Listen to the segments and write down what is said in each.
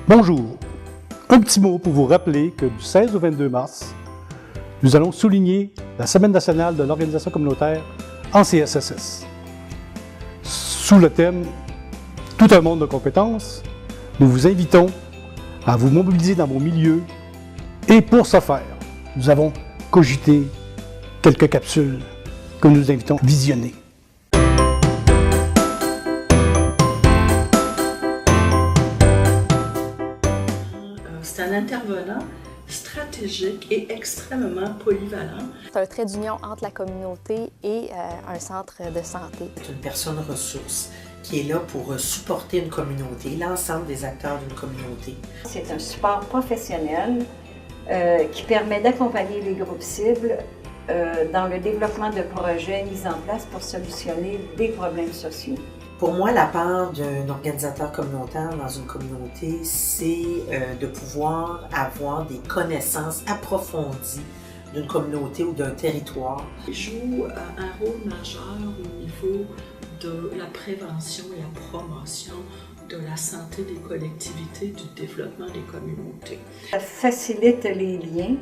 Bonjour, un petit mot pour vous rappeler que du 16 au 22 mars, nous allons souligner la Semaine nationale de l'organisation communautaire en CSSS. Sous le thème « Tout un monde de compétences », nous vous invitons à vous mobiliser dans vos milieux et pour ce faire, nous avons cogité quelques capsules que nous vous invitons à visionner. C'est un intervenant stratégique et extrêmement polyvalent. C'est un trait d'union entre la communauté et un centre de santé. C'est une personne ressource qui est là pour supporter une communauté, l'ensemble des acteurs d'une communauté. C'est un support professionnel qui permet d'accompagner les groupes cibles dans le développement de projets mis en place pour solutionner des problèmes sociaux. Pour moi, la part d'un organisateur communautaire dans une communauté, c'est de pouvoir avoir des connaissances approfondies d'une communauté ou d'un territoire. Il joue un rôle majeur au niveau de la prévention et la promotion de la santé des collectivités, du développement des communautés. Ça facilite les liens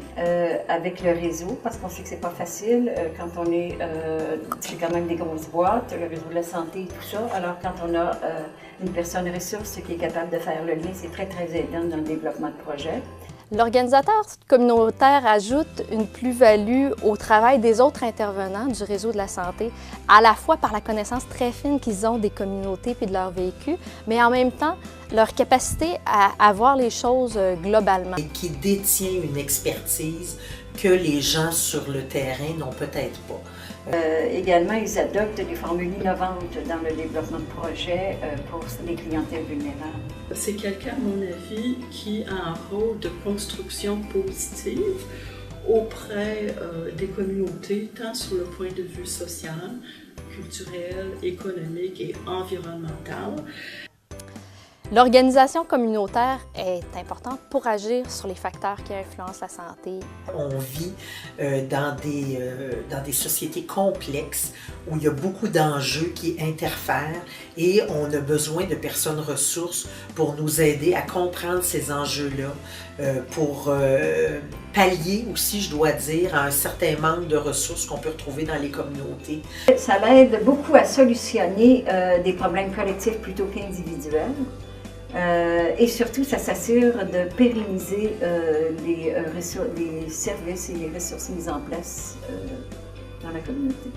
avec le réseau parce qu'on sait que c'est pas facile quand on est, c'est quand même des grosses boîtes, le réseau de la santé et tout ça. Alors quand on a une personne ressource qui est capable de faire le lien, c'est très aidant dans le développement de projet. L'organisateur communautaire ajoute une plus-value au travail des autres intervenants du réseau de la santé, à la fois par la connaissance très fine qu'ils ont des communautés puis de leur vécu, mais en même temps, leur capacité à voir les choses globalement. Et qui détient une expertise que les gens sur le terrain n'ont peut-être pas. Également, ils adoptent des formules innovantes dans le développement de projets pour les clientèles vulnérables. C'est quelqu'un, à mon avis, qui a un rôle de construction positive auprès des communautés, tant sur le point de vue social, culturel, économique et environnemental. L'organisation communautaire est importante pour agir sur les facteurs qui influencent la santé. On vit dans des sociétés complexes où il y a beaucoup d'enjeux qui interfèrent et on a besoin de personnes ressources pour nous aider à comprendre ces enjeux-là, pour pallier aussi, je dois dire, à un certain manque de ressources qu'on peut retrouver dans les communautés. Ça l'aide beaucoup à solutionner des problèmes collectifs plutôt qu'individuels. Et surtout, ça s'assure de pérenniser les services et les ressources mises en place dans la communauté.